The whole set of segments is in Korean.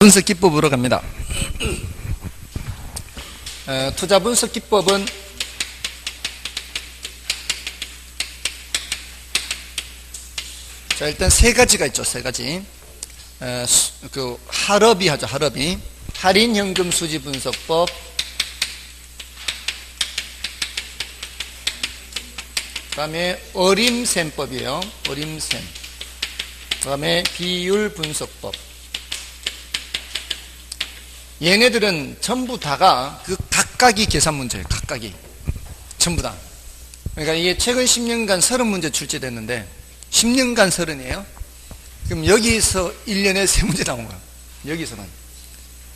분석 기법으로 갑니다. 투자 분석 기법은 자, 일단 세 가지가 있죠. 세 가지. 할업이 하죠. 할업이. 할인 현금 수지 분석법, 그 다음에 어림셈법이에요. 어림셈. 그 다음에 비율 분석법. 얘네들은 전부 다가 그 각각이 계산 문제예요. 각각이. 전부 다. 그러니까 이게 최근 10년간 30문제 출제됐는데 10년간 30이에요. 그럼 여기서 1년에 3문제 나온 거예요. 여기서만.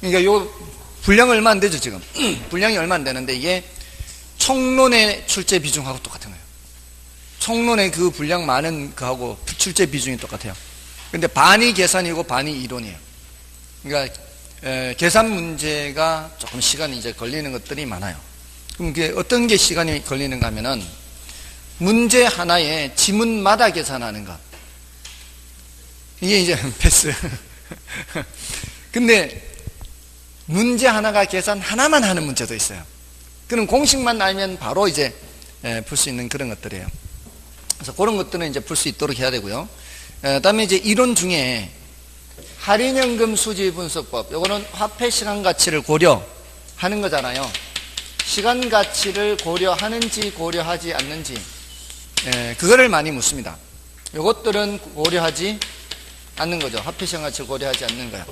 그러니까 요 분량이 얼마 안 되죠, 지금. 분량이 얼마 안 되는데 이게 총론의 출제 비중하고 똑같은 거예요. 총론의 그 분량 많은 거하고 출제 비중이 똑같아요. 근데 반이 계산이고 반이 이론이에요. 그러니까 계산 문제가 조금 시간이 이제 걸리는 것들이 많아요. 그럼 그게 어떤 게 시간이 걸리는가 하면은 문제 하나에 지문마다 계산하는 것. 이게 이제 패스. 근데 문제 하나가 계산 하나만 하는 문제도 있어요. 그럼 공식만 알면 바로 이제 풀 수 있는 그런 것들이에요. 그래서 그런 것들은 이제 풀 수 있도록 해야 되고요. 그다음에 이제 이론 중에 할인연금 수지 분석법. 요거는 화폐 시간 가치를 고려하는 거잖아요. 시간 가치를 고려하는지 고려하지 않는지. 그거를 많이 묻습니다. 요것들은 고려하지 않는 거죠. 화폐 시간 가치를 고려하지 않는 거예요.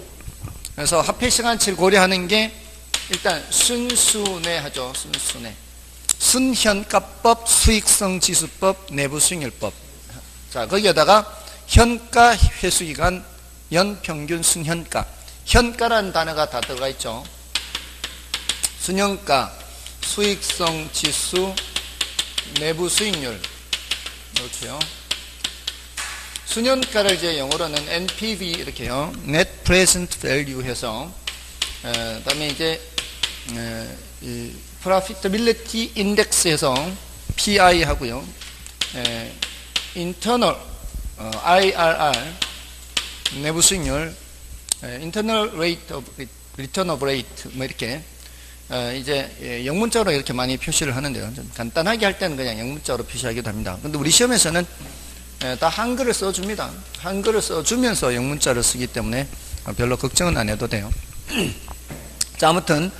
그래서 화폐 시간 가치를 고려하는 게 일단 순수내 하죠. 순수내. 순현가법, 수익성 지수법, 내부 수익률법. 자, 거기에다가 현가 회수기간, 연평균 순현가. 현가라는 단어가 다 들어가 있죠. 순현가, 수익성 지수, 내부 수익률. 이렇게요. 순현가를 이제 영어로는 NPV 이렇게요. Net Present Value 해서, 그다음에 이제 이 Profitability Index 해서 PI 하고요. Internal IRR 내부 수익률, Internal Rate of Return of Rate 뭐 이렇게 이제 영문자로 이렇게 많이 표시를 하는데요. 좀 간단하게 할 때는 그냥 영문자로 표시하기도 합니다. 근데 우리 시험에서는 다 한글을 써줍니다. 한글을 써주면서 영문자를 쓰기 때문에 별로 걱정은 안 해도 돼요. 자, 아무튼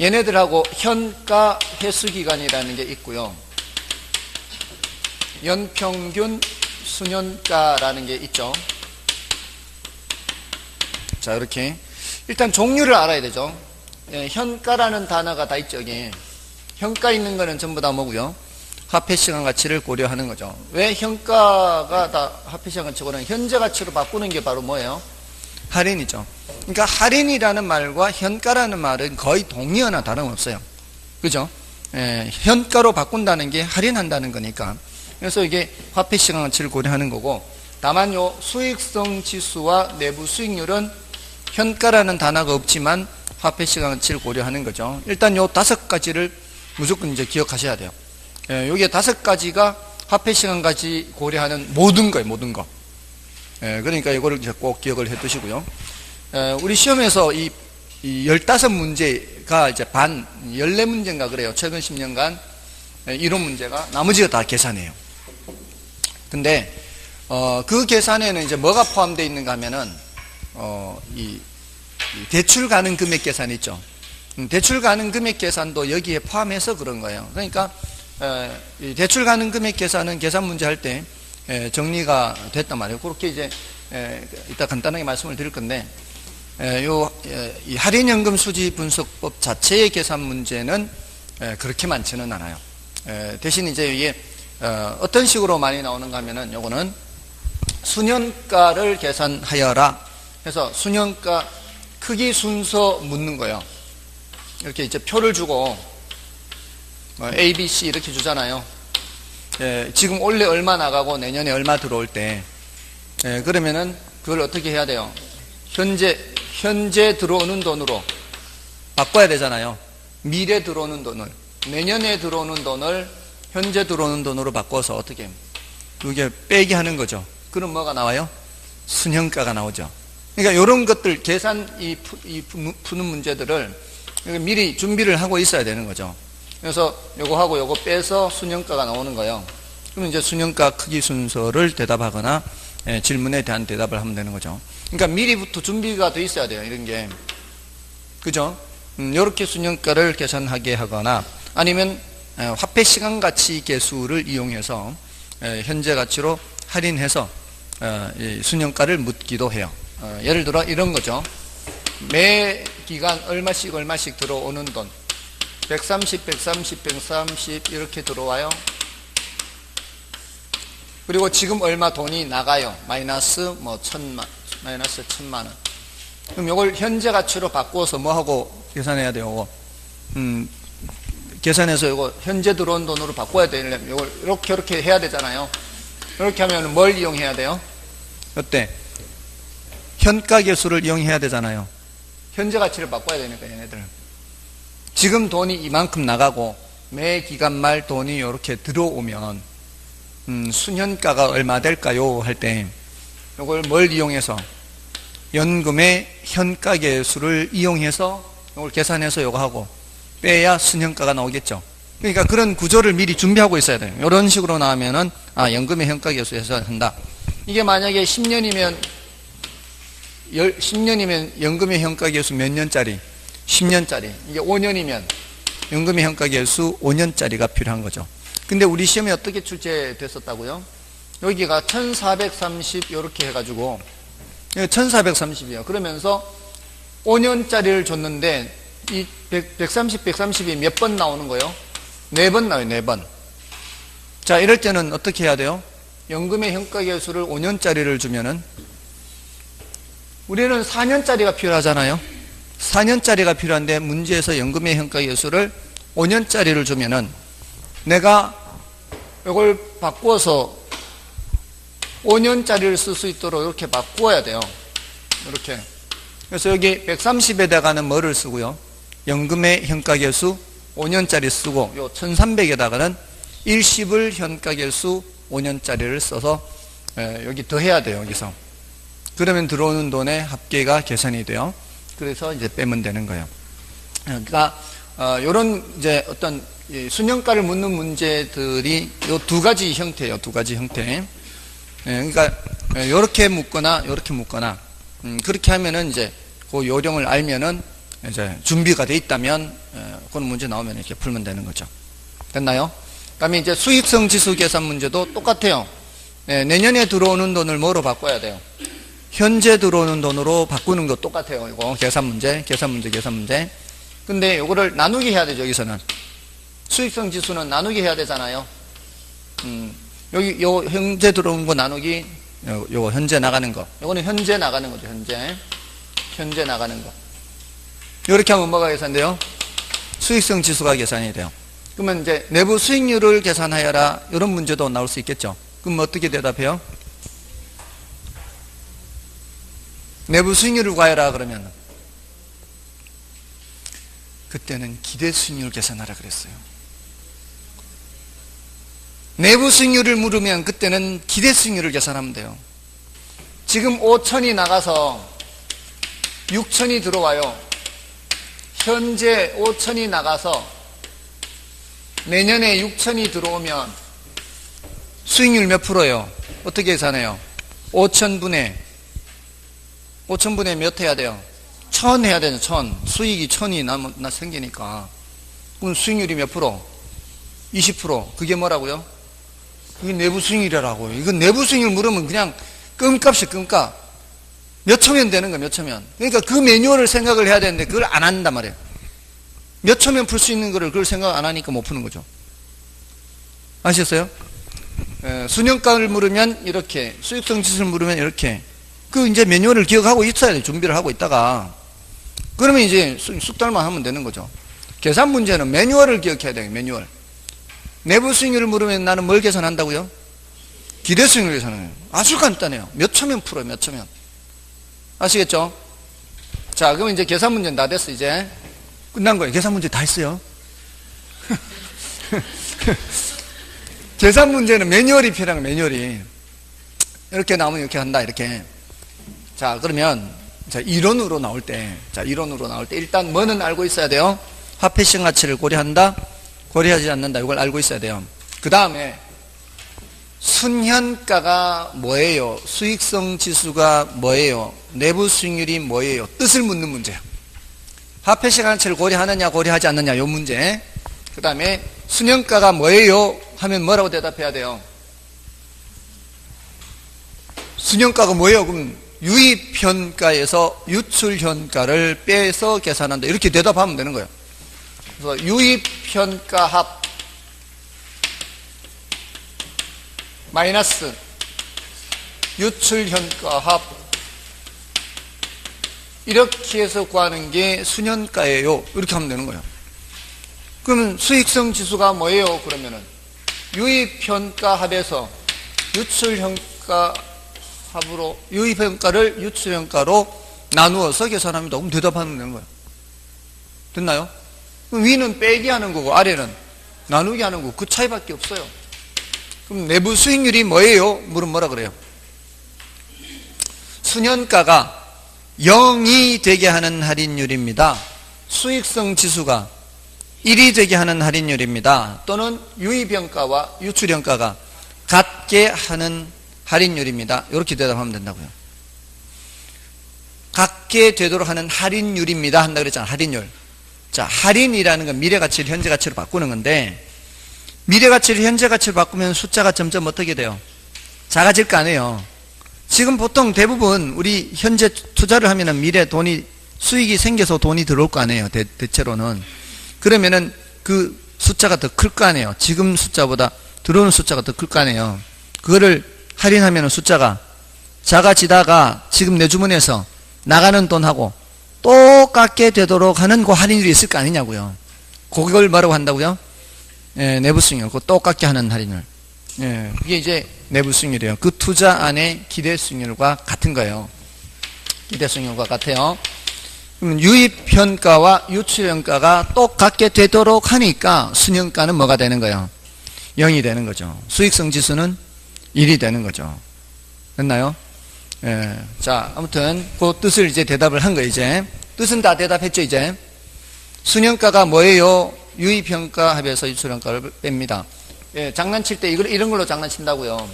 얘네들하고 현가 회수기간이라는 게 있고요. 연평균 순현가라는 게 있죠. 자, 이렇게 일단 종류를 알아야 되죠. 현가라는 단어가 다 있죠. 여기 현가 있는 거는 전부 다 뭐고요? 화폐 시간 가치를 고려하는 거죠. 왜 현가가 다 화폐 시간 가치고는 현재 가치로 바꾸는 게 바로 뭐예요? 할인이죠. 그러니까 할인이라는 말과 현가라는 말은 거의 동의어나 다름없어요. 그죠? 현가로 바꾼다는 게 할인한다는 거니까. 그래서 이게 화폐 시간 가치를 고려하는 거고, 다만 요 수익성 지수와 내부 수익률은 현가라는 단어가 없지만 화폐 시간 가치를 고려하는 거죠. 일단 요 5가지를 무조건 이제 기억하셔야 돼요. 여기에 5가지가 화폐 시간 가치 고려하는 모든 거예요. 모든 거. 그러니까 이거를 이제 꼭 기억을 해 두시고요. 우리 시험에서 이 15문제가 이제 14문제인가 그래요. 최근 10년간 이론 문제가, 나머지가 다 계산이에요. 근데 그 계산에는 이제 뭐가 포함되어 있는가 하면은 이 대출 가능 금액 계산 있죠. 대출 가능 금액 계산도 여기에 포함해서 그런 거예요. 그러니까 이 대출 가능 금액 계산은 계산 문제 할 때 정리가 됐단 말이에요. 그렇게 이제 이따 간단하게 말씀을 드릴 건데, 이 할인연금 수지 분석법 자체의 계산 문제는 그렇게 많지는 않아요. 대신 이제 이게 어떤 식으로 많이 나오는가 하면은 요거는 순현가를 계산하여라 해서 순현가 크기 순서 묻는 거예요. 이렇게 이제 표를 주고 A, B, C 이렇게 주잖아요. 지금 올해 얼마 나가고 내년에 얼마 들어올 때, 그러면은 그걸 어떻게 해야 돼요? 현재 들어오는 돈으로 바꿔야 되잖아요. 미래 들어오는 돈을, 내년에 들어오는 돈을 현재 들어오는 돈으로 바꿔서 어떻게 그게 빼기 하는 거죠. 그럼 뭐가 나와요? 순현가가 나오죠. 그러니까 이런 것들, 푸는 문제들을 미리 준비를 하고 있어야 되는 거죠. 그래서 요거하고 요거 빼서 수능가가 나오는 거예요. 그럼 이제 수능가 크기 순서를 대답하거나 질문에 대한 대답을 하면 되는 거죠. 그러니까 미리부터 준비가 돼 있어야 돼요. 이런 게. 그죠? 이렇게 수능가를 계산하게 하거나 아니면 화폐 시간 가치 계수를 이용해서 현재 가치로 할인해서 수능가를 묻기도 해요. 예를 들어 이런 거죠. 매 기간 얼마씩 들어오는 돈 130, 130, 130 이렇게 들어와요. 그리고 지금 얼마 돈이 나가요. 마이너스 1000만 원. 그럼 이걸 현재 가치로 바꿔서 뭐하고 계산해야 돼요? 계산해서 이거 현재 들어온 돈으로 바꿔야 되려면 이걸 이렇게 해야 되잖아요. 이렇게 하면 뭘 이용해야 돼요? 어때? 현가계수를 이용해야 되잖아요. 현재 가치를 바꿔야 되니까 얘네들. 지금 돈이 이만큼 나가고 매 기간 말 돈이 이렇게 들어오면 순현가가 얼마 될까요? 할 때 이걸 뭘 이용해서? 연금의 현가계수를 이용해서 이걸 계산해서 이거 하고 빼야 순현가가 나오겠죠. 그러니까 그런 구조를 미리 준비하고 있어야 돼요. 이런 식으로 나오면은 연금의 현가계수에서 한다. 이게 만약에 10년이면 연금의 현가계수 몇 년짜리? 10년짜리. 이게 5년이면 연금의 현가계수 5년짜리가 필요한 거죠. 근데 우리 시험에 어떻게 출제됐었다고요? 여기가 1430 이렇게 해가지고 1430이에요. 그러면서 5년짜리를 줬는데 이 130, 130이 몇 번 나오는 거예요? 4번 나와요. 4번. 자, 이럴 때는 어떻게 해야 돼요? 연금의 현가계수를 5년짜리를 주면은 우리는 4년짜리가 필요하잖아요. 4년짜리가 필요한데 문제에서 연금의 현가계수를 5년짜리를 주면은 내가 이걸 바꾸어서 5년짜리를 쓸 수 있도록 이렇게 바꾸어야 돼요. 이렇게. 그래서 여기 130에다가는 뭐를 쓰고요? 연금의 현가계수 5년짜리 쓰고 요 1300에다가는 일시불 현가계수 5년짜리를 써서 여기 더해야 돼요. 여기서. 그러면 들어오는 돈의 합계가 계산이 돼요. 그래서 이제 빼면 되는 거예요. 그러니까 요런 이제 어떤 수능가를 묻는 문제들이 요 두 가지 형태예요. 두 가지 형태. 그러니까 요렇게 묻거나 요렇게 묻거나 그렇게 하면은 이제 그 요령을 알면은 이제 준비가 돼 있다면 그런 문제 나오면 이렇게 풀면 되는 거죠. 됐나요? 그다음에 이제 수익성 지수 계산 문제도 똑같아요. 내년에 들어오는 돈을 뭐로 바꿔야 돼요? 현재 들어오는 돈으로 바꾸는 거 똑같아요. 이거 계산 문제. 근데 요거를 나누기 해야 되죠. 여기서는 수익성 지수는 나누기 해야 되잖아요. 여기 요 현재 들어온 거 나누기 요거 현재 나가는 거. 요거는 현재 나가는 거죠. 현재 나가는 거. 이렇게 하면 뭐가 계산돼요? 수익성 지수가 계산이 돼요. 그러면 이제 내부 수익률을 계산하여라. 이런 문제도 나올 수 있겠죠. 그럼 어떻게 대답해요? 내부 수익률을 구하여라 그러면 그때는 기대 수익률 계산하라 그랬어요. 내부 수익률을 물으면 그때는 기대 수익률을 계산하면 돼요. 지금 5천이 나가서 6천이 들어와요. 현재 5천이 나가서 내년에 6천이 들어오면 수익률 몇 프로예요? 어떻게 계산해요? 5천분의 몇 해야 돼요? 1000 해야 되죠. 1000. 수익이 1000이 생기니까. 그럼 수익률이 몇 프로? 20%. 그게 뭐라고요? 그게 내부 수익률이라고요. 이건 내부 수익률 물으면 그냥 끔값이 끔값. 몇 초면 되는 거야, 몇 초면. 그러니까 그 매뉴얼을 생각을 해야 되는데 그걸 안 한단 말이에요. 몇 초면 풀 수 있는 거를 그걸 생각 안 하니까 못 푸는 거죠. 아셨어요? 수능가를 물으면 이렇게, 수익성 지수를 물으면 이렇게. 그 이제 매뉴얼을 기억하고 있어야 돼. 준비를 하고 있다가. 그러면 이제 숙달만 하면 되는 거죠. 계산 문제는 매뉴얼을 기억해야 돼요. 매뉴얼. 내부 수익률을 물으면 나는 뭘 계산한다고요? 기대 수익률 계산해요. 아주 간단해요. 몇 초면 풀어요. 몇 초면. 아시겠죠? 자, 그럼 이제 계산 문제는 다 됐어. 이제 끝난 거예요. 계산 문제 다 했어요. 계산 문제는 매뉴얼이 필요한 거예요. 매뉴얼이. 이렇게 나오면 이렇게 한다. 이렇게. 자, 그러면 자, 이론으로 나올 때 일단 뭐는 알고 있어야 돼요? 화폐 시장 가치를 고려한다? 고려하지 않는다. 이걸 알고 있어야 돼요. 그 다음에 순현가가 뭐예요? 수익성 지수가 뭐예요? 내부 수익률이 뭐예요? 뜻을 묻는 문제예요. 화폐 시장 가치를 고려하느냐 고려하지 않느냐 요 문제. 그 다음에 순현가가 뭐예요? 하면 뭐라고 대답해야 돼요? 순현가가 뭐예요? 그럼 유입현가에서 유출현가를 빼서 계산한다. 이렇게 대답하면 되는 거예요. 그래서 유입현가 합 마이너스 유출현가 합 이렇게 해서 구하는 게 순현가예요. 이렇게 하면 되는 거예요. 그러면 수익성 지수가 뭐예요? 그러면은 유입현가 합에서 유출현가 합으로 유입현가를 유출현가로 나누어서 계산합니다. 그럼 대답하면 되는 거예요. 됐나요? 그럼 위는 빼기 하는 거고 아래는 나누기 하는 거고 그 차이밖에 없어요. 그럼 내부 수익률이 뭐예요? 물은 뭐라 그래요? 순현가가 0이 되게 하는 할인율입니다. 수익성 지수가 1이 되게 하는 할인율입니다. 또는 유입현가와 유출현가가 같게 하는 할인율입니다. 이렇게 대답하면 된다고요. 같게 되도록 하는 할인율입니다. 한다 그랬잖아. 할인율. 자, 할인이라는 건 미래가치를 현재가치로 바꾸는 건데 미래가치를 현재가치로 바꾸면 숫자가 점점 어떻게 돼요? 작아질 거 아니에요. 지금 보통 대부분 우리 현재 투자를 하면은 미래 돈이 수익이 생겨서 돈이 들어올 거 아니에요. 대체로는. 그러면은 그 숫자가 더 클 거 아니에요. 지금 숫자보다 들어오는 숫자가 더 클 거 아니에요. 그거를 할인하면 숫자가 작아지다가 지금 내 주머니에서 나가는 돈하고 똑같게 되도록 하는 그 할인율이 있을 거 아니냐고요. 그걸 뭐라고 한다고요? 예, 내부 수익률. 그 똑같게 하는 할인율. 예, 이게 이제 내부 수익률이에요. 그 투자 안에 기대 수익률과 같은 거예요. 기대 수익률과 같아요. 그러면 유입현가와 유출현가가 똑같게 되도록 하니까 순현가는 뭐가 되는 거예요? 0이 되는 거죠. 수익성 지수는 1이 되는 거죠. 됐나요? 예. 자, 아무튼 그 뜻을 이제 대답을 한 거예요. 이제 뜻은 다 대답했죠. 이제 순현가가 뭐예요? 유입현가 합해서 유출현가를 뺍니다. 예, 장난칠 때 이런 걸로 장난친다고요.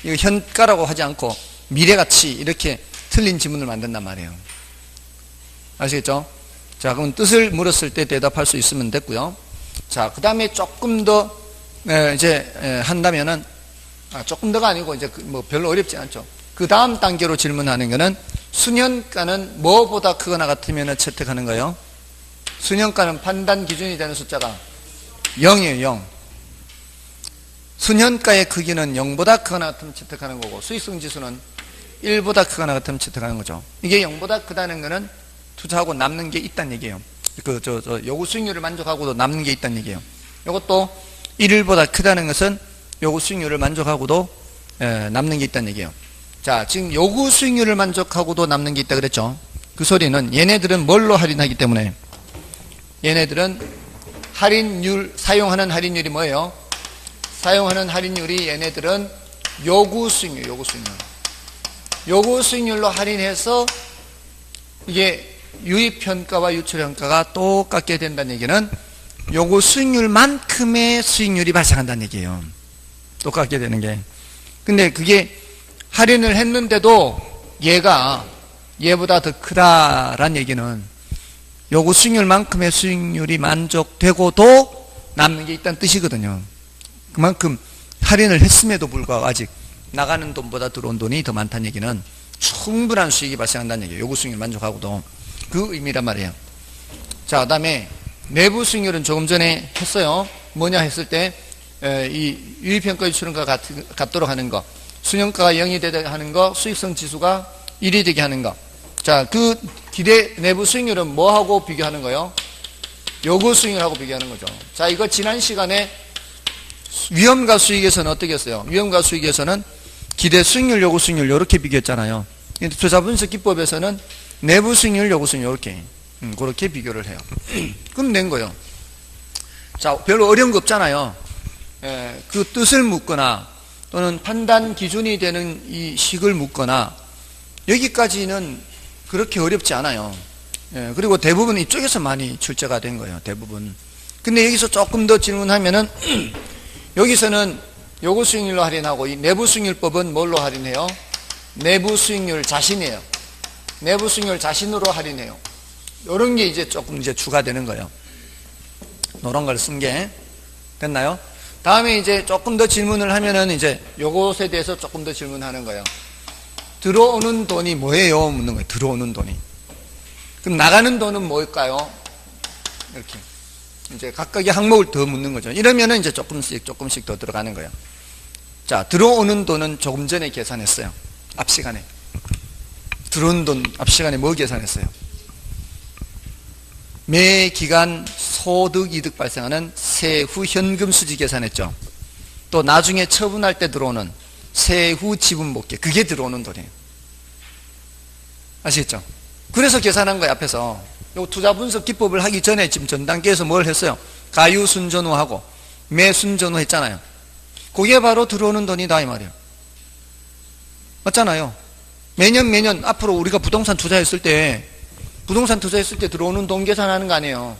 이거 현가라고 하지 않고 미래가치 이렇게 틀린 지문을 만든단 말이에요. 아시겠죠? 자, 그럼 뜻을 물었을 때 대답할 수 있으면 됐고요. 자, 그 다음에 조금 더 한다면은 조금 더가 아니고 이제 뭐 별로 어렵지 않죠. 그 다음 단계로 질문하는 거는 순현가는 뭐보다 크거나 같으면 채택하는 거예요? 순현가는 판단 기준이 되는 숫자가 0이에요. 0. 순현가의 크기는 0보다 크거나 같으면 채택하는 거고 수익성 지수는 1보다 크거나 같으면 채택하는 거죠. 이게 0보다 크다는 거는 투자하고 남는 게 있다는 얘기예요. 요구 수익률을 만족하고도 남는 게 있다는 얘기예요. 이것도 1보다 크다는 것은 요구 수익률을 만족하고도 남는 게 있다는 얘기예요. 자, 지금 요구 수익률을 만족하고도 남는 게 있다 그랬죠. 그 소리는 얘네들은 뭘로 할인하기 때문에 얘네들은 할인율, 사용하는 할인율이 뭐예요? 사용하는 할인율이 얘네들은 요구 수익률. 요구 수익률로 할인해서 이게 유입현가와 유출현가가 똑같게 된다는 얘기는 요구 수익률만큼의 수익률이 발생한다는 얘기예요. 똑같게 되는 게. 근데 그게 할인을 했는데도 얘보다 더 크다란 얘기는 요구 수익률만큼의 수익률이 만족되고도 남는 게 있다는 뜻이거든요. 그만큼 할인을 했음에도 불구하고 아직 나가는 돈보다 들어온 돈이 더 많다는 얘기는 충분한 수익이 발생한다는 얘기예요. 요구 수익률 만족하고도. 그 의미란 말이에요. 자, 그 다음에 내부 수익률은 조금 전에 했어요. 뭐냐 했을 때 이 유입현가 유출현가 같도록 하는 거, 순현가가 0이 되게 하는 거, 수익성 지수가 1이 되게 하는 거. 자, 그 기대 내부 수익률은 뭐하고 비교하는 거예요? 요구 수익률하고 비교하는 거죠. 자, 이거 지난 시간에 위험과 수익에서는 어떻게 했어요? 위험과 수익에서는 기대 수익률, 요구 수익률 이렇게 비교했잖아요. 근데 투자 분석 기법에서는 내부 수익률, 요구 수익률 이렇게 그렇게 비교를 해요. 그럼 된 거예요. 자, 별로 어려운 거 없잖아요. 그 뜻을 묻거나 또는 판단 기준이 되는 이 식을 묻거나 여기까지는 그렇게 어렵지 않아요. 예, 그리고 대부분 이쪽에서 많이 출제가 된 거예요. 대부분. 근데 여기서 조금 더 질문하면은 여기서는 요구 수익률로 할인하고 이 내부 수익률법은 뭘로 할인해요? 내부 수익률 자신이에요. 내부 수익률 자신으로 할인해요. 요런 게 이제 조금 이제 추가되는 거예요. 요런 걸 쓴 게 됐나요? 다음에 이제 조금 더 질문을 하면은 이제 요것에 대해서 조금 더 질문하는 거예요. 들어오는 돈이 뭐예요? 묻는 거예요. 들어오는 돈이. 그럼 나가는 돈은 뭘까요? 이렇게. 이제 각각의 항목을 더 묻는 거죠. 이러면은 이제 조금씩 더 들어가는 거예요. 자, 들어오는 돈은 조금 전에 계산했어요. 앞 시간에. 들어오는 돈 앞 시간에 뭐 계산했어요? 매 기간 소득 이득 발생하는 세후 현금 수지 계산했죠. 또 나중에 처분할 때 들어오는 세후 지분 복귀, 그게 들어오는 돈이에요. 아시겠죠? 그래서 계산한 거예요. 앞에서 요 투자 분석 기법을 하기 전에 지금 전 단계에서 뭘 했어요? 가유 순전후하고 매순전후 했잖아요. 그게 바로 들어오는 돈이다 이 말이에요. 맞잖아요. 매년 앞으로 우리가 부동산 투자했을 때 들어오는 돈 계산하는 거 아니에요.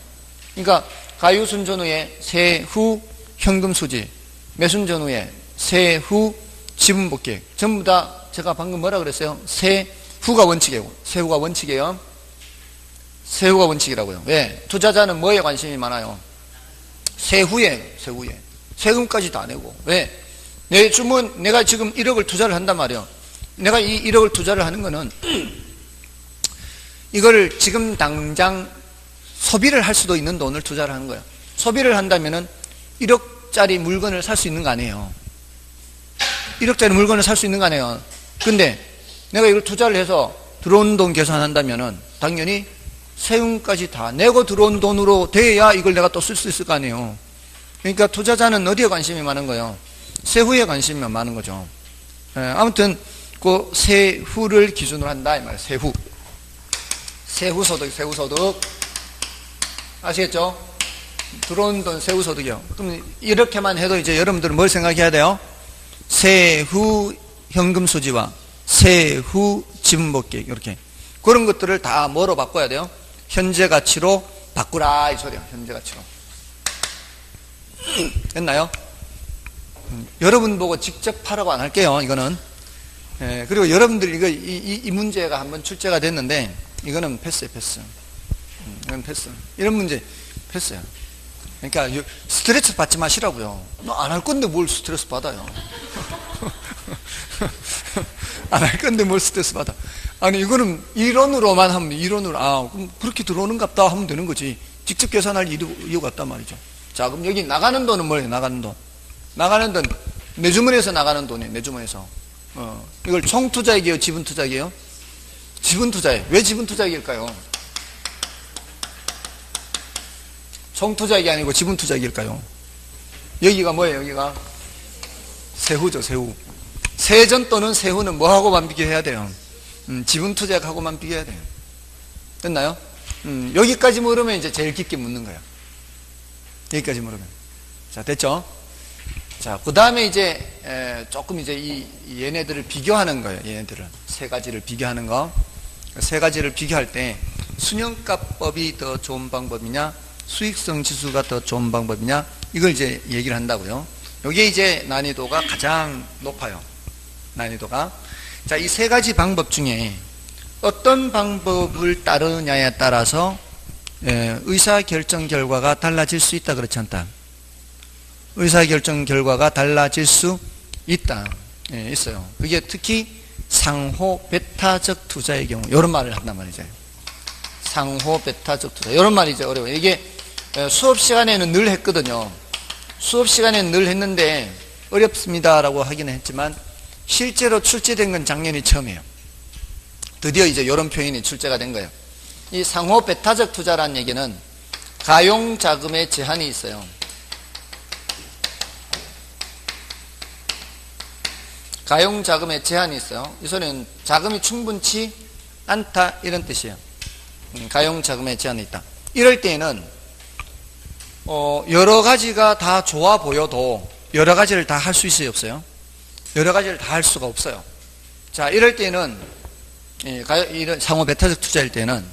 그러니까 가유 순전후에 세후 현금 수지, 매순전후에 세후 지분 복귀, 전부 다 제가 방금 뭐라 그랬어요? 세후가 원칙이에요. 세후가 원칙이에요. 세후가 원칙이라고요. 왜? 투자자는 뭐에 관심이 많아요? 세후에. 세금까지 다 내고. 왜? 내가 지금 1억을 투자를 한단 말이에요. 내가 이 1억을 투자를 하는 거는 이거를 지금 당장 소비를 할 수도 있는 돈을 투자를 하는 거예요. 소비를 한다면은 1억짜리 물건을 살 수 있는 거 아니에요. 1억짜리 물건을 살 수 있는 거 아니에요. 근데 내가 이걸 투자를 해서 들어온 돈 계산한다면은 당연히 세금까지 다 내고 들어온 돈으로 돼야 이걸 내가 또 쓸 수 있을 거 아니에요. 그러니까 투자자는 어디에 관심이 많은 거예요? 세후에 관심이 많은 거죠. 아무튼 그 세후를 기준으로 한다 이 말이에요. 세후소득 아시겠죠? 들어온 돈 세후소득이요. 그럼 이렇게만 해도 이제 여러분들은 뭘 생각해야 돼요? 세후 현금 수지와 세후 지분 복귀, 이렇게 그런 것들을 다 뭐로 바꿔야 돼요? 현재 가치로 바꾸라 이 소리야. 현재 가치로. 됐나요? 여러분 보고 직접 하라고 안 할게요. 이거는. 그리고 여러분들 이 문제가 한번 출제가 됐는데 이거는 패스예요. 패스. 이건 패스. 이런 문제 패스야. 그러니까 스트레스 받지 마시라고요. 너 안 할 건데 뭘 스트레스 받아요? 안 할 건데 뭘 스트레스 받아? 아니 이거는 이론으로만 하면 이론으로 그럼 그렇게 들어오는갑다 하면 되는 거지. 직접 계산할 이유가 없단 말이죠. 자, 그럼 여기 나가는 돈은 뭐예요? 나가는 돈 내 주머니에서 나가는 돈이에요. 내 주머니에서. 이걸 총투자액이에요? 지분투자액이에요? 지분투자액. 왜 지분투자액일까요? 총투자액이 아니고 지분투자액일까요? 여기가 뭐예요? 여기가 세후죠. 세후. 세전 또는 세후는 뭐하고만 비교해야 돼요? 지분투자액하고만 비교해야 돼요. 됐나요? 여기까지 물으면 이제 제일 깊게 묻는 거예요. 여기까지 물으면. 자, 됐죠? 자, 그 다음에 이제 조금 이제 이 얘네들을 비교하는 거예요. 얘네들을 세 가지를 비교하는 거. 세 가지를 비교할 때 순영가법이 더 좋은 방법이냐, 수익성 지수가 더 좋은 방법이냐, 이걸 이제 얘기를 한다고요. 이게 이제 난이도가 가장 높아요. 난이도가. 자, 이 세 가지 방법 중에 어떤 방법을 따르느냐에 따라서 의사결정 결과가 달라질 수 있다, 그렇지 않다. 의사결정 결과가 달라질 수 있다. 있어요. 그게 특히 상호 베타적 투자의 경우, 이런 말을 한단 말이죠. 상호 베타적 투자. 이런 말이 이제 어려워요. 이게 수업 시간에는 늘 했거든요. 수업 시간에는 늘 했는데 어렵습니다라고 하기는 했지만 실제로 출제된 건 작년이 처음이에요. 드디어 이제 이런 표현이 출제가 된 거예요. 이 상호 베타적 투자라는 얘기는 가용 자금의 제한이 있어요. 가용 자금의 제한이 있어요. 이 소리는 자금이 충분치 않다 이런 뜻이에요. 가용 자금의 제한이 있다. 이럴 때에는 여러 가지가 다 좋아 보여도 여러 가지를 다 할 수 있어요, 없어요? 여러 가지를 다 할 수가 없어요. 자, 이럴 때는 이런 상호 배타적 투자일 때는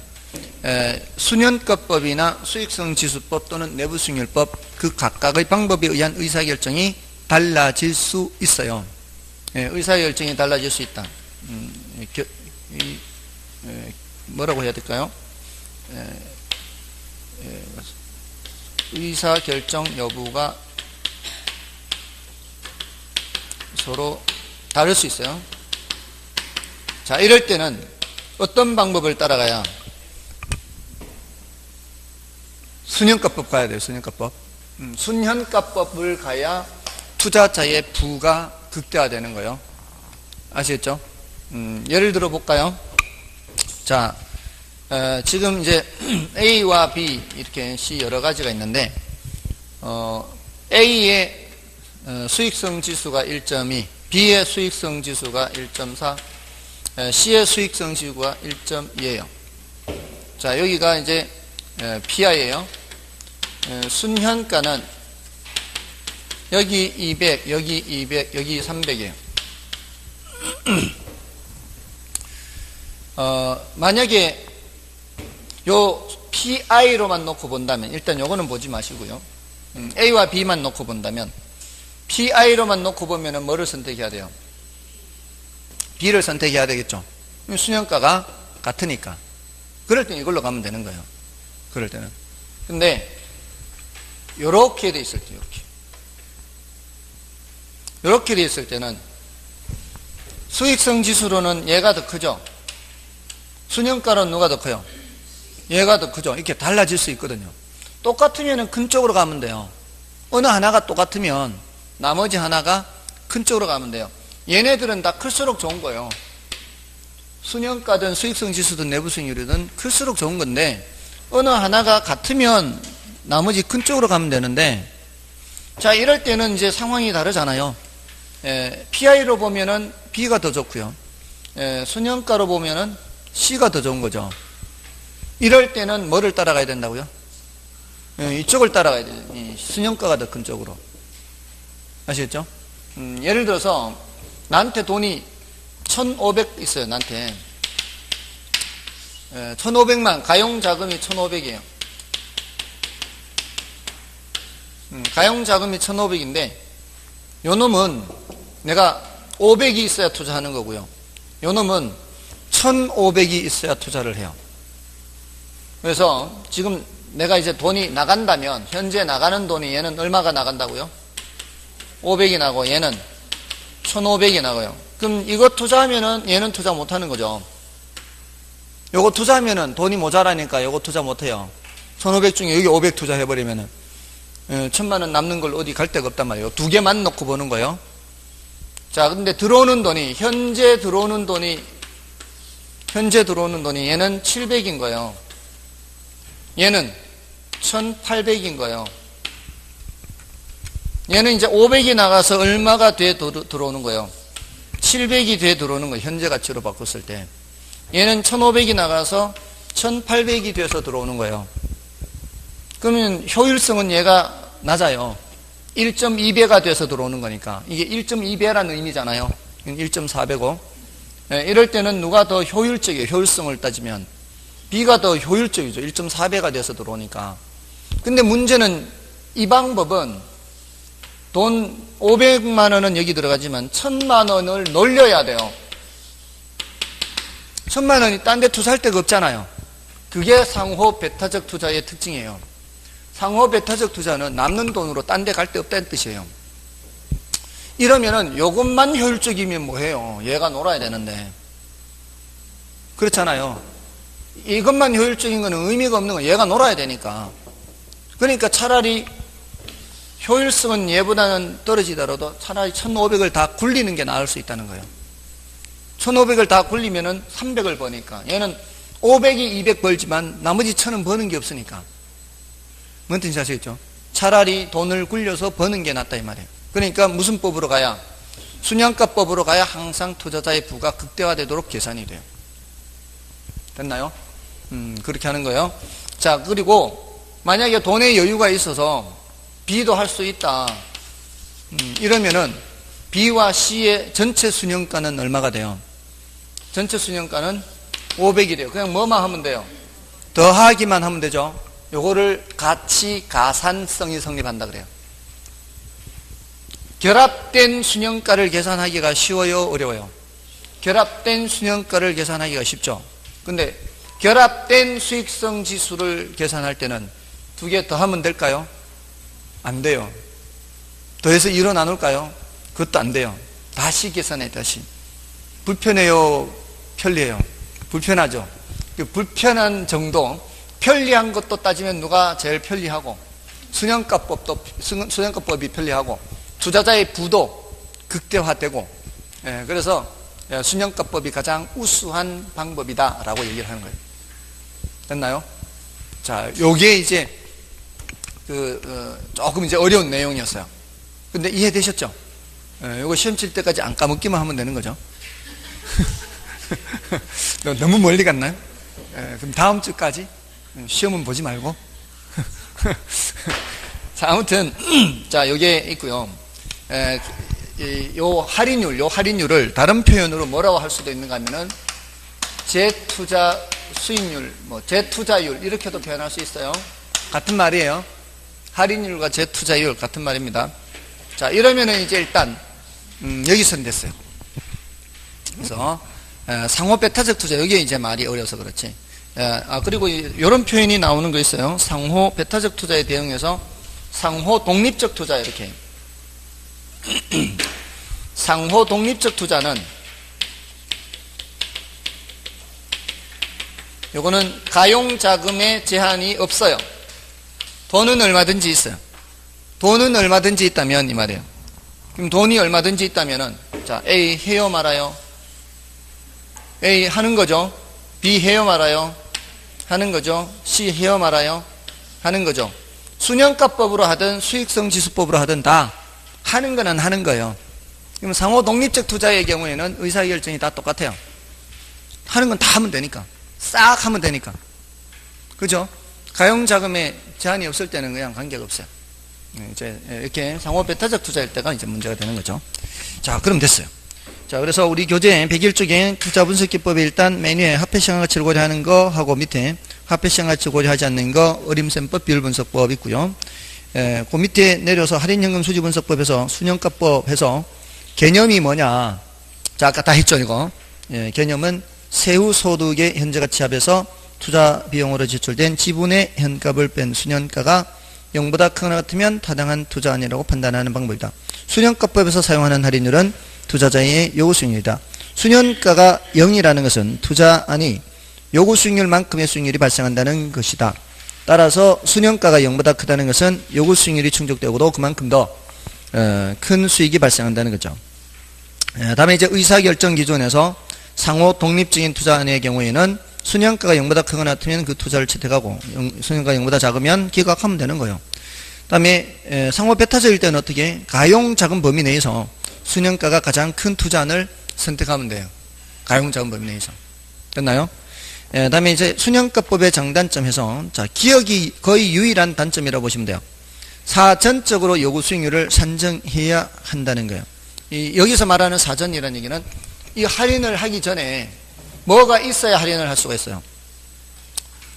수년가법이나 수익성지수법 또는 내부수익률법 그 각각의 방법에 의한 의사결정이 달라질 수 있어요. 의사결정이 달라질 수 있다. 뭐라고 해야 될까요? 의사결정 여부가 서로 다를 수 있어요. 자, 이럴 때는 어떤 방법을 따라가야? 순현가법 가야 돼요. 순현가법. 순현가법을 가야 투자자의 부가 극대화되는 거예요. 아시겠죠? 예를 들어 볼까요? 자, 지금 이제 A와 B 이렇게 C 여러 가지가 있는데 A의 수익성 지수가 1.2, B의 수익성 지수가 1.4, C의 수익성 지수가 1.2예요. 자, 여기가 이제 PI예요. 순현가는 여기 200, 여기 200, 여기 300이에요. 만약에 요 PI로만 놓고 본다면, 일단 요거는 보지 마시고요. A와 B만 놓고 본다면, PI로만 놓고 보면은 뭐를 선택해야 돼요? B를 선택해야 되겠죠. 순현가가 같으니까. 그럴 때는 이걸로 가면 되는 거예요. 그럴 때는. 근데, 요렇게 돼 있을 때, 요렇게 돼 있을 때는, 수익성 지수로는 얘가 더 크죠? 순현가로는 누가 더 커요? 얘가 더 크죠? 이렇게 달라질 수 있거든요. 똑같으면 큰 쪽으로 가면 돼요. 어느 하나가 똑같으면 나머지 하나가 큰 쪽으로 가면 돼요. 얘네들은 다 클수록 좋은 거예요. 순현가든 수익성 지수든 내부 수익률이든 클수록 좋은 건데 어느 하나가 같으면 나머지 큰 쪽으로 가면 되는데, 자, 이럴 때는 이제 상황이 다르잖아요. PI로 보면은 B가 더 좋고요. 순현가로 보면은 C가 더 좋은 거죠. 이럴 때는 뭐를 따라가야 된다고요? 이쪽을 따라가야 돼요. 순현가가 더 큰 쪽으로. 아시겠죠? 예를 들어서 나한테 돈이 1,500 있어요. 나한테 1,500만, 가용자금이 1,500이에요. 가용자금이 1,500인데 요 놈은 내가 500이 있어야 투자하는 거고요. 요 놈은 1,500이 있어야 투자를 해요. 그래서 지금 내가 이제 돈이 나간다면, 현재 나가는 돈이 얘는 얼마가 나간다고요? 500이 나고 얘는 1,500이 나가요. 그럼 이거 투자하면은 얘는 투자 못 하는 거죠. 요거 투자하면은 돈이 모자라니까 요거 투자 못 해요. 1,500 중에 여기 500 투자해버리면은 1,000만 원 남는 걸 어디 갈 데가 없단 말이에요. 두 개만 놓고 보는 거예요. 자, 근데 들어오는 돈이, 현재 들어오는 돈이 얘는 700인 거예요. 얘는 1,800인 거예요. 얘는 이제 500이 나가서 얼마가 돼 들어오는 거예요? 700이 돼 들어오는 거예요. 현재 가치로 바꿨을 때. 얘는 1,500이 나가서 1,800이 돼서 들어오는 거예요. 그러면 효율성은 얘가 낮아요. 1.2배가 돼서 들어오는 거니까. 이게 1.2배라는 의미잖아요. 1.4배고. 이럴 때는 누가 더 효율적이에요? 효율성을 따지면 B가 더 효율적이죠. 1.4배가 돼서 들어오니까. 근데 문제는 이 방법은 돈 500만 원은 여기 들어가지만 1,000만 원을 놀려야 돼요. 1,000만 원이 딴 데 투자할 데가 없잖아요. 그게 상호 배타적 투자의 특징이에요. 상호 배타적 투자는 남는 돈으로 딴 데 갈 데 없다는 뜻이에요. 이러면은 요것만 효율적이면 뭐해요? 얘가 놀아야 되는데. 그렇잖아요. 이것만 효율적인 거는 의미가 없는 거예요. 얘가 놀아야 되니까. 그러니까 차라리 효율성은 얘보다는 떨어지더라도 차라리 1,500을 다 굴리는 게 나을 수 있다는 거예요. 1,500을 다 굴리면은 300을 버니까. 얘는 500이 200 벌지만 나머지 1,000은 버는 게 없으니까. 뭔 뜻인지 아시겠죠? 차라리 돈을 굴려서 버는 게 낫다 이 말이에요. 그러니까 무슨 법으로 가야? 순양가법으로 가야 항상 투자자의 부가 극대화되도록 계산이 돼요. 됐나요? 그렇게 하는 거예요. 자, 그리고 만약에 돈의 여유가 있어서 B도 할 수 있다. 이러면은 B와 C의 전체 순영가는 얼마가 돼요? 전체 순영가는 500이래요. 그냥 뭐만 하면 돼요? 더하기만 하면 되죠. 요거를 같이 가산성이 성립한다 그래요. 결합된 순영가를 계산하기가 쉬워요? 어려워요? 결합된 순영가를 계산하기가 쉽죠. 근데 결합된 수익성 지수를 계산할 때는 두 개 더하면 될까요? 안 돼요. 더해서 2로 나눌까요? 그것도 안 돼요. 다시 계산해. 다시. 불편해요? 편리해요? 불편하죠. 불편한 정도, 편리한 것도 따지면 누가 제일 편리하고, 순영가법이 편리하고, 투자자의 부도 극대화되고, 그래서 순영가법이 가장 우수한 방법이다라고 얘기를 하는 거예요. 됐나요? 자, 요게 이제 조금 이제 어려운 내용이었어요. 근데 이해되셨죠? 요거 시험 칠 때까지 안 까먹기만 하면 되는 거죠. 너무 멀리 갔나요? 그럼 다음 주까지 시험은 보지 말고. 자, 아무튼 자, 요게 있고요. 요 할인율을 다른 표현으로 뭐라고 할 수도 있는가 하면은 재투자 수익률, 재투자율 이렇게도 표현할 수 있어요. 같은 말이에요. 할인율과 재투자율 같은 말입니다. 자, 이러면은 이제 일단 여기서는 됐어요. 그래서 상호 배타적 투자, 여기에 이제 말이 어려서 그렇지. 그리고 이런 표현이 나오는 거 있어요. 상호 배타적 투자에 대응해서 상호 독립적 투자 이렇게. 상호 독립적 투자는 요거는 가용 자금에 제한이 없어요. 돈은 얼마든지 있어요. 돈은 얼마든지 있다면 이 말이에요. 그럼 돈이 얼마든지 있다면은 자, A 해요 말아요? A 하는 거죠. B 해요 말아요? 하는 거죠. C 해요 말아요? 하는 거죠. 순영가법으로 하든 수익성 지수법으로 하든 다 하는 거는 하는 거예요. 그럼 상호 독립적 투자의 경우에는 의사결정이 다 똑같아요. 하는 건 다 하면 되니까. 싹 하면 되니까. 그죠? 가용자금에 제한이 없을 때는 그냥 관계가 없어요. 이제 이렇게 상호 배타적 투자일 때가 이제 문제가 되는 거죠. 자, 그럼 됐어요. 자, 그래서 우리 교재 101쪽에 투자 분석 기법에 일단 메뉴에 화폐시장 가치를 고려하는 거 하고 밑에 화폐시장 가치를 고려하지 않는 거 어림셈법 비율 분석법 있고요. 그 밑에 내려서 할인현금 수지 분석법에서 순영가법에서 개념이 뭐냐. 자, 아까 다 했죠, 이거. 개념은 세후 소득의 현재 가치 합해서 투자 비용으로 지출된 지분의 현값을 뺀 순현가가 0보다 크거나 같으면 타당한 투자안이라고 판단하는 방법이다. 순현가법에서 사용하는 할인율은 투자자의 요구 수익률이다. 순현가가 0이라는 것은 투자안이 요구 수익률만큼의 수익률이 발생한다는 것이다. 따라서 순현가가 0보다 크다는 것은 요구 수익률이 충족되고도 그만큼 더 큰 수익이 발생한다는 거죠. 다음에 이제 의사결정 기준에서 상호 독립적인 투자안의 경우에는 순현가가 0보다 크거나 같으면 그 투자를 채택하고 순현가가 0보다 작으면 기각하면 되는 거예요. 그 다음에 상호 배타적일 때는 어떻게? 가용자금 범위 내에서 순현가가 가장 큰 투자안을 선택하면 돼요. 가용자금 범위 내에서. 됐나요? 그 다음에 이제 순현가법의 장단점에서 자, 기억이 거의 유일한 단점이라고 보시면 돼요. 사전적으로 요구 수익률을 산정해야 한다는 거예요. 여기서 말하는 사전이라는 얘기는 이 할인을 하기 전에 뭐가 있어야 할인을 할 수가 있어요.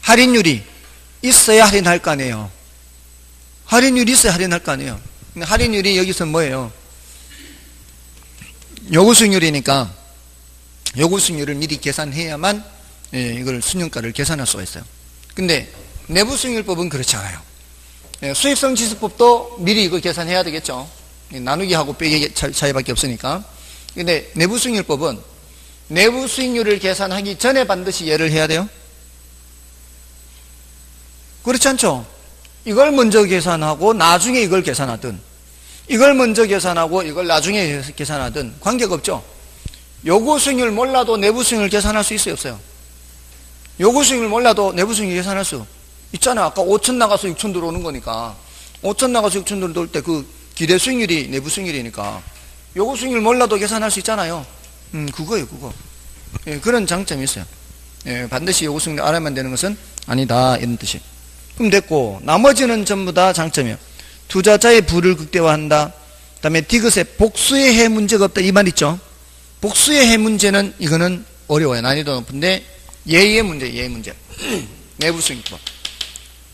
할인율이 있어야 할인할 거 아니에요. 할인율이 있어야 할인할 거 아니에요. 근데 할인율이 여기서 뭐예요? 요구 수익률이니까 요구 수익률을 미리 계산해야만 이걸 순영가를 계산할 수가 있어요. 근데 내부 수익률법은 그렇지 않아요. 수익성 지수법도 미리 이거 계산해야 되겠죠. 나누기하고 빼기 차이밖에 없으니까. 근데 내부 수익률법은 내부 수익률을 계산하기 전에 반드시 얘를 해야 돼요? 그렇지 않죠? 이걸 먼저 계산하고 나중에 이걸 계산하든 이걸 먼저 계산하고 이걸 나중에 계산하든 관계가 없죠. 요구 수익률 몰라도 내부 수익률 계산할 수 있어요, 없어요? 요구 수익률 몰라도 내부 수익률 계산할 수 있잖아요. 아까 5천 나가서 6천 들어오는 거니까 5천 나가서 6천 들어올 때 그 기대 수익률이 내부 수익률이니까 요구 수익률 몰라도 계산할 수 있잖아요. 그거예요, 그거. 그런 장점이 있어요. 반드시 요구 수익률 알아야만 되는 것은 아니다, 이런 뜻이. 그럼 됐고, 나머지는 전부 다 장점이에요. 투자자의 부를 극대화한다. 그 다음에 디귿에 복수의 해 문제가 없다, 이 말 있죠. 복수의 해 문제는 이거는 어려워요. 난이도 높은데 예의 문제, 예의 문제. 내부수익법.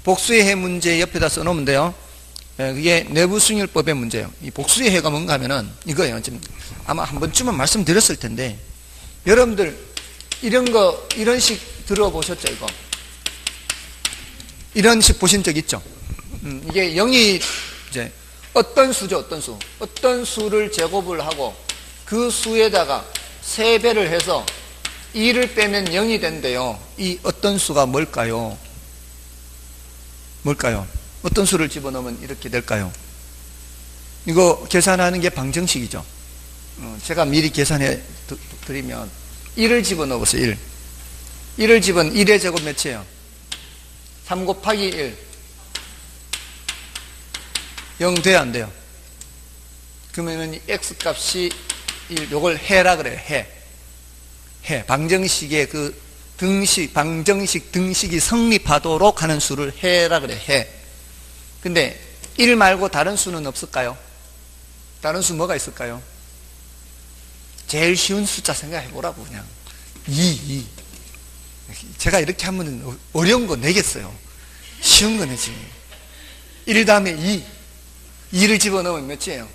복수의 해 문제 옆에다 써놓으면 돼요. 그게 내부수익법의 문제예요. 이 복수의 해가 뭔가 하면은 이거예요. 지금 아마 한 번쯤은 말씀드렸을 텐데, 여러분들 이런 식 들어보셨죠, 이거? 이런 식 보신 적 있죠? 이게 0이 이제 어떤 수죠, 어떤 수. 어떤 수를 제곱을 하고 그 수에다가 3배를 해서 2를 빼면 0이 된대요. 이 어떤 수가 뭘까요? 뭘까요? 어떤 수를 집어넣으면 이렇게 될까요? 이거 계산하는 게 방정식이죠. 제가 미리 계산해 드리면 1을 집어넣어보세요. 1. 1을 집은 1의 제곱 몇이에요? 3 곱하기 1. 0 돼요, 안 돼요? 그러면 x 값이 1, 요걸 해라 그래요. 해. 방정식의 그 방정식 등식이 성립하도록 하는 수를 해라 그래. 해. 근데 1 말고 다른 수는 없을까요? 다른 수 뭐가 있을까요? 제일 쉬운 숫자 생각해 보라고. 그냥 2. 제가 이렇게 하면 어려운 거 내겠어요. 쉬운 거 내지. 1 다음에 2. 2를 집어넣으면 몇이에요?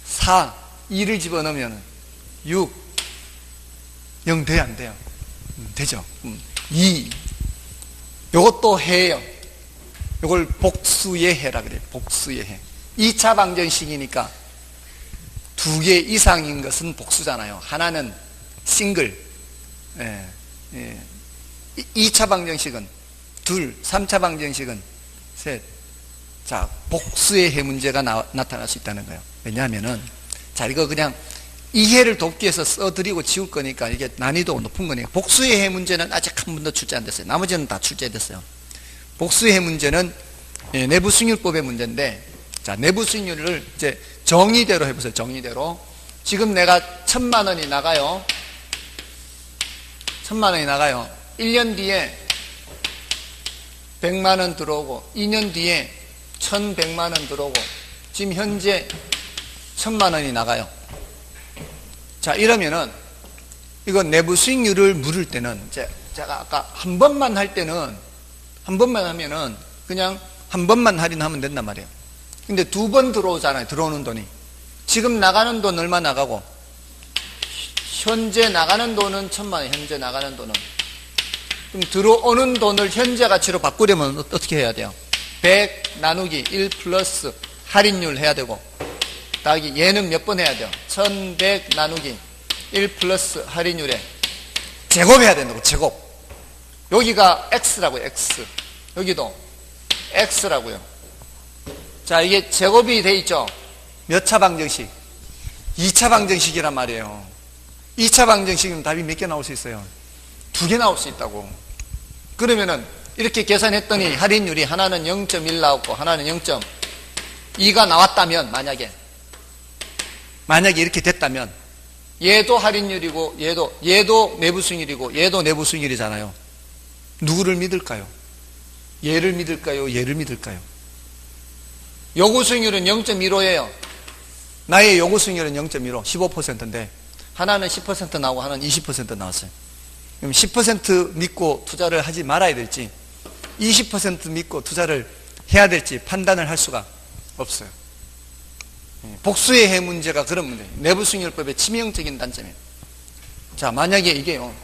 4. 2를 집어넣으면 6. 0 돼요, 안 돼요? 되죠. 2. 요것도 해예요. 요걸 복수의 해라 그래요. 복수의 해. 2차 방정식이니까 2개 이상인 것은 복수잖아요. 하나는 싱글. 2차 방정식은 2, 3차 방정식은 3. 자, 복수의 해 문제가 나타날 수 있다는 거예요. 왜냐하면은, 자, 이거 그냥 이해를 돕기 위해서 써드리고 지울 거니까 이게 난이도가 높은 거니까. 복수의 해 문제는 아직 한 번도 출제 안 됐어요. 나머지는 다 출제됐어요. 복수의 해 문제는 내부 수익률법의 문제인데, 자, 내부 수익률을 이제 정의대로 해보세요. 정의대로. 지금 내가 1,000만 원이 나가요. 1,000만 원이 나가요. 1년 뒤에 100만 원 들어오고, 2년 뒤에 1,100만 원 들어오고, 지금 현재 1,000만 원이 나가요. 자, 이러면은, 이거 내부 수익률을 물을 때는, 제가 아까 한 번만 할 때는, 한 번만 하면은, 그냥 한 번만 할인하면 된단 말이에요. 근데 2번 들어오잖아요. 들어오는 돈이. 지금 나가는 돈 얼마 나가고, 현재 나가는 돈은 1,000만 원, 현재 나가는 돈은. 그럼 들어오는 돈을 현재 가치로 바꾸려면 어떻게 해야 돼요? 100 나누기 1 플러스 할인율 해야 되고, 더하기 얘는 몇 번 해야 돼요? 1100 나누기 1 플러스 할인율에 제곱해야 된다고. 제곱. 여기가 x라고요. x. 여기도 x라고요. 자, 이게 제곱이 돼 있죠. 몇 차 방정식? 2차 방정식이란 말이에요. 2차 방정식은 답이 몇 개 나올 수 있어요? 2개 나올 수 있다고. 그러면은 이렇게 계산했더니 할인율이 하나는 0.1 나왔고 하나는 0.2가 나왔다면, 만약에 이렇게 됐다면, 얘도 할인율이고 얘도 내부 수익률이고 얘도 내부 수익률이잖아요. 누구를 믿을까요? 얘를 믿을까요? 얘를 믿을까요? 요구 수익률은 0.15예요. 나의 요구 수익률은 0.15, 15%인데 하나는 10% 나오고 하나는 20% 나왔어요. 그럼 10% 믿고 투자를 하지 말아야 될지, 20% 믿고 투자를 해야 될지 판단을 할 수가 없어요. 복수의 해 문제가 그런 문제예요. 내부 수익률법의 치명적인 단점이에요. 자, 만약에 이게요,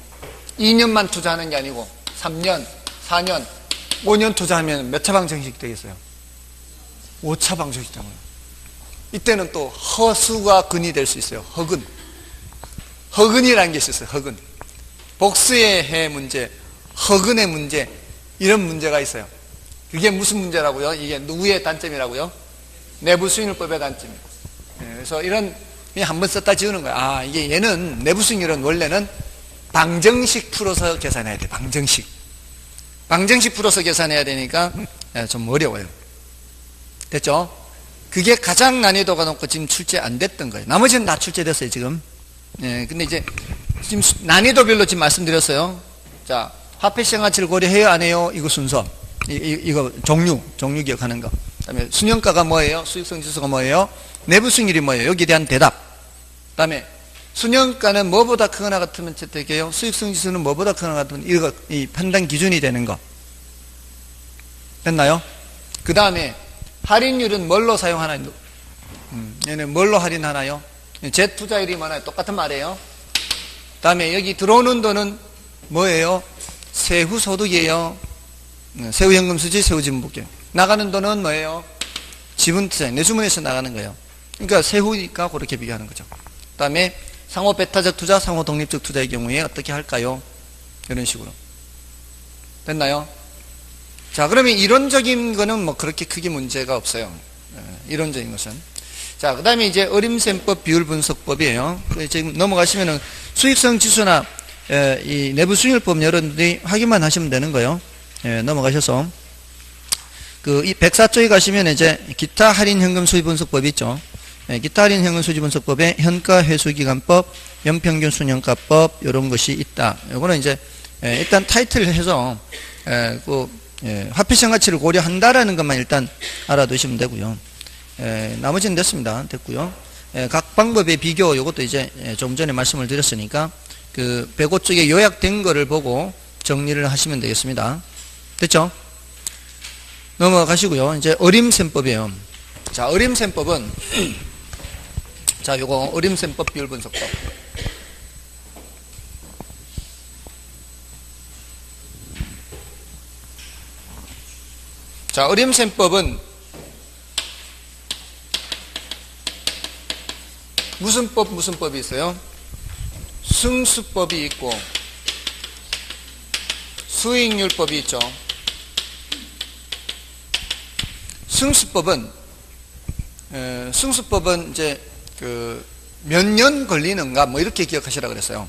2년만 투자하는 게 아니고 3년, 4년, 5년 투자하면 몇 차 방정식 되겠어요? 5차 방정식 되는 거예요. 이때는 또 허수가 근이 될 수 있어요. 허근이라는 게 있어요. 허근. 복수의 해 문제, 허근의 문제, 이런 문제가 있어요. 그게 무슨 문제라고요? 이게 누구의 단점이라고요? 내부 수익률법의 단점이에요. 그래서 이런, 그냥 한번 썼다 지우는 거야. 아, 이게 얘는, 내부 수익률은 원래는 방정식 풀어서 계산해야 돼. 방정식 풀어서 계산해야 되니까 좀 어려워요. 됐죠? 그게 가장 난이도가 높고 지금 출제 안 됐던 거예요. 나머지는 다 출제됐어요, 지금. 근데 이제, 지금 난이도별로 지금 말씀드렸어요. 자, 화폐 시장 가치를 고려해요, 안 해요? 이거 순서. 이거 종류 기억하는 거. 그 다음에 순영가가 뭐예요? 수익성 지수가 뭐예요? 내부 수익률이 뭐예요? 여기에 대한 대답. 그 다음에 순영가는 뭐보다 크거나 같으면 재택이에요. 수익성지수는 뭐보다 크거나 같으면 이거 이 판단 기준이 되는 거. 됐나요? 그 다음에 할인율은 뭘로 사용하나요? 얘는 뭘로 할인하나요? 재투자율이 많아요. 똑같은 말이에요. 그 다음에 여기 들어오는 돈은 뭐예요? 세후소득이에요. 세후현금수지, 세후지분복귀. 나가는 돈은 뭐예요? 지분투자, 내주문에서 나가는 거예요. 그러니까 세후니까 그렇게 비교하는 거죠. 그 다음에 상호 배타적 투자, 상호 독립적 투자의 경우에 어떻게 할까요? 이런 식으로. 됐나요? 자, 그러면 이론적인 거는 뭐 그렇게 크게 문제가 없어요. 이론적인 것은. 자, 그 다음에 이제 어림셈법 비율분석법이에요. 지금 넘어가시면은 수익성 지수나 이 내부 수익률법 여러분들이 확인만 하시면 되는 거예요. 넘어가셔서. 이 104쪽에 가시면 이제 기타 할인 현금 수지 분석법이 있죠. 기타 할인 현금 수지 분석법에 현가 회수기간법, 연평균 순현가법, 이런 것이 있다. 요거는 이제 일단 타이틀을 해서 화폐시장 가치를 고려한다라는 것만 일단 알아두시면 되고요. 나머지는 됐습니다. 됐고요. 각 방법의 비교, 요것도 이제 좀 전에 말씀을 드렸으니까 그 105쪽에 요약된 거를 보고 정리를 하시면 되겠습니다. 됐죠? 넘어가시고요. 이제 어림셈법이에요. 자, 어림셈법은 자, 요거 어림셈법 비율분석법. 자, 어림셈법은 무슨 법이 있어요? 승수법이 있고 수익률법이 있죠. 승수법은 이제 몇 년 걸리는가 뭐 이렇게 기억하시라 그랬어요.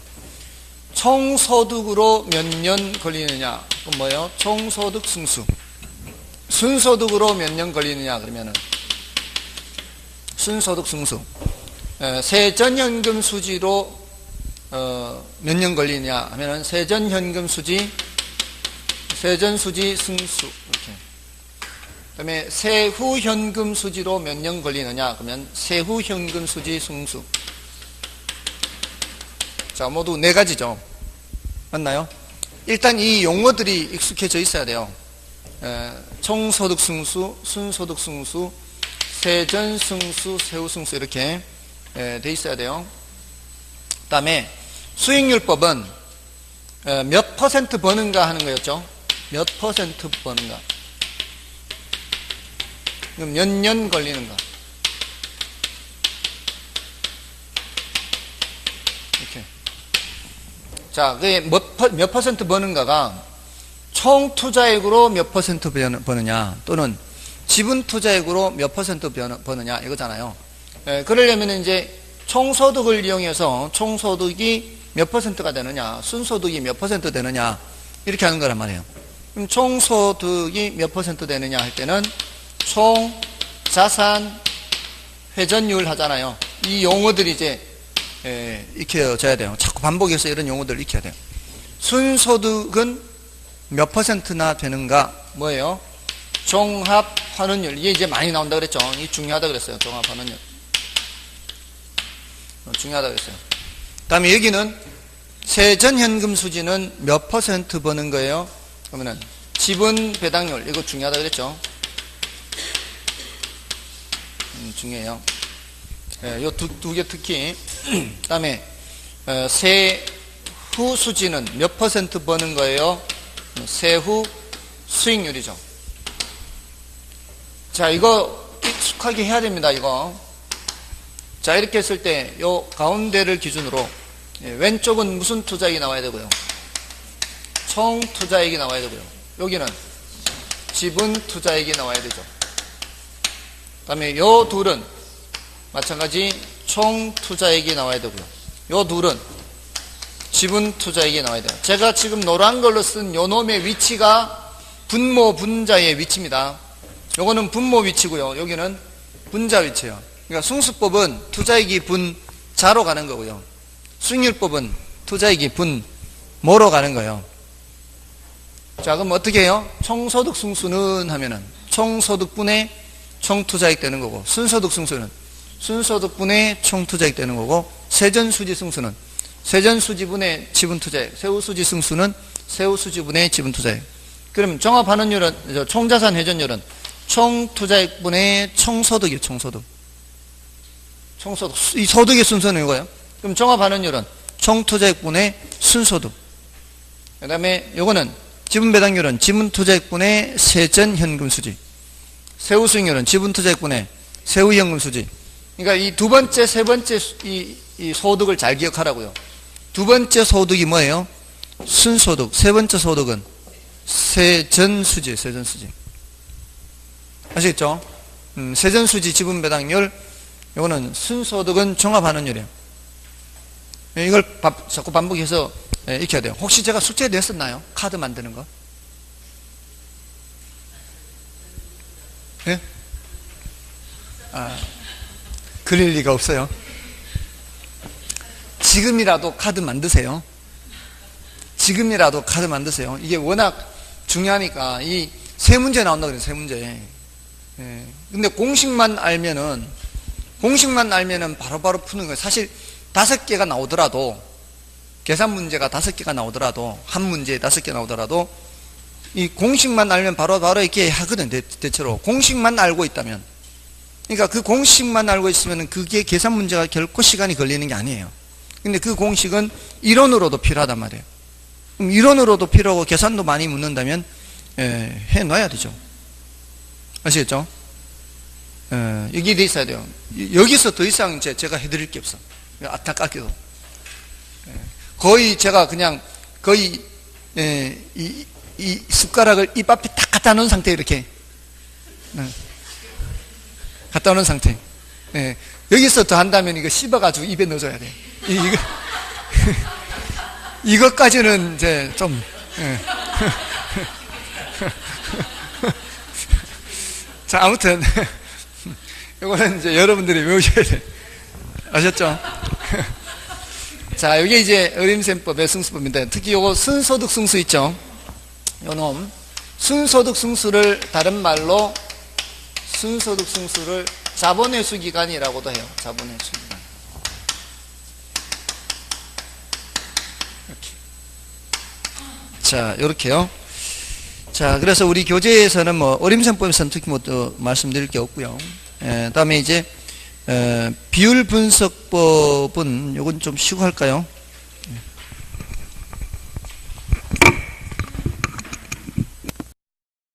총소득으로 몇 년 걸리느냐? 그럼 뭐예요? 총소득 승수. 순소득으로 몇 년 걸리느냐? 그러면은 순소득 승수. 세전현금 수지로 몇 년 걸리느냐 하면은 세전현금 수지, 세전수지 승수 이렇게. 그다음에 세후현금 수지로 몇 년 걸리느냐 그러면 세후현금 수지 승수. 자, 모두 네 가지죠. 맞나요? 일단 이 용어들이 익숙해져 있어야 돼요. 총소득 승수, 순소득 승수, 세전 승수, 세후 승수 이렇게 돼 있어야 돼요. 그 다음에 수익률법은 몇 퍼센트 버는가 하는 거였죠. 몇 퍼센트 버는가. 몇 년 걸리는가. 이렇게. 자, 그게 몇 퍼센트 버는가가 총 투자액으로 몇 퍼센트 버느냐 또는 지분 투자액으로 몇 퍼센트 버느냐 이거잖아요. 그러려면 이제 총소득을 이용해서 총소득이 몇 퍼센트가 되느냐, 순소득이 몇 퍼센트 되느냐 이렇게 하는 거란 말이에요. 그럼 총소득이 몇 퍼센트 되느냐 할 때는 총 자산 회전율 하잖아요. 이 용어들이 이제 익혀져야 돼요. 자꾸 반복해서 이런 용어들을 익혀야 돼요. 순소득은 몇 퍼센트나 되는가 뭐예요? 종합 환원율. 이게 이제 많이 나온다 그랬죠. 이게 중요하다 그랬어요. 종합 환원율. 중요하다 그랬어요. 그 다음에 여기는 세전현금 수지는 몇 퍼센트 버는 거예요? 그러면은 지분 배당률. 이거 중요하다 그랬죠. 중요해요. 요 두 개 특히. 그 다음에 세후 수지는 몇 퍼센트 버는 거예요? 세후 수익률이죠. 자, 이거 익숙하게 해야 됩니다. 이거. 자, 이렇게 했을 때 요 가운데를 기준으로 왼쪽은 무슨 투자액이 나와야 되고요? 총 투자액이 나와야 되고요. 여기는 지분 투자액이 나와야 되죠. 그 다음에 요 둘은 마찬가지 총 투자액이 나와야 되고요. 요 둘은 지분 투자액이 나와야 돼요. 제가 지금 노란 걸로 쓴 요 놈의 위치가 분모 분자의 위치입니다. 요거는 분모 위치고요. 여기는 분자 위치예요. 그러니까 승수법은 투자액이 분자로 가는 거고요. 수익률법은 투자액이 분모로 가는 거예요. 자, 그럼 어떻게 해요? 총소득 승수는 하면은 총소득분의 총투자액 되는 거고, 순소득 승수는 순소득분의 총투자액 되는 거고, 세전수지 승수는 세전수지분의 지분투자액, 세후수지 승수는 세후수지분의 지분투자액. 그럼 종합환원율은, 총자산 회전율은 총투자액분의 총소득이에요. 총소득. 이 소득의 순서는 이거예요. 그럼 종합환원율은 총투자액분의 순소득. 그 다음에 요거는 지분배당률은 지분투자액분의 세전현금수지. 세후수익률은 지분투자액분의 세후현금수지. 그러니까 이 두 번째, 세 번째 이 소득을 잘 기억하라고요. 두 번째 소득이 뭐예요? 순소득. 세 번째 소득은 세전수지, 세전수지. 아시겠죠? 세전수지 지분배당률, 요거는 순소득은 종합환원율이에요. 이걸 자꾸 반복해서 익혀야 돼요. 혹시 제가 숙제 냈었나요? 카드 만드는 거? 예? 그릴 리가 없어요. 지금이라도 카드 만드세요. 지금이라도 카드 만드세요. 이게 워낙 중요하니까. 이 세 문제 나온다 그래요. 세 문제. 예. 근데 공식만 알면은 바로바로 푸는 거예요. 사실 5개가 나오더라도, 계산 문제가 5개가 나오더라도, 한 문제에 5개 나오더라도 이 공식만 알면 바로바로 이렇게 하거든. 대체로 공식만 알고 있다면. 그러니까 그 공식만 알고 있으면 그게 계산 문제가 결코 시간이 걸리는 게 아니에요. 근데 그 공식은 이론으로도 필요하단 말이에요. 그럼 이론으로도 필요하고 계산도 많이 묻는다면 해놔야 되죠. 아시겠죠? 여기 돼 있어야 돼요. 여기서 더 이상 제가 해드릴 게 없어. 안타깝게도. 거의 제가 그냥 거의 이 숟가락을 입 앞에 딱 갖다 놓은 상태, 이렇게 갖다 놓은 상태. 여기서 더 한다면 이거 씹어가지고 입에 넣어줘야 돼. 이것까지는 이제 좀 자, 아무튼 이거는 이제 여러분들이 외우셔야 돼. 아셨죠? 자, 이게 이제 어림셈법의 승수법인데, 특히 요거 순소득 승수 있죠? 요놈 순소득 승수를 다른 말로 순소득 승수를 자본회수 기간이라고도 해요. 자본회수 기간. 이렇게. 자, 요렇게요. 자, 그래서 우리 교재에서는 뭐 어림셈법에서는 특히 뭐 또 말씀드릴 게 없고요. 다음에 이제 비율 분석법은 요건 좀 쉬고 할까요?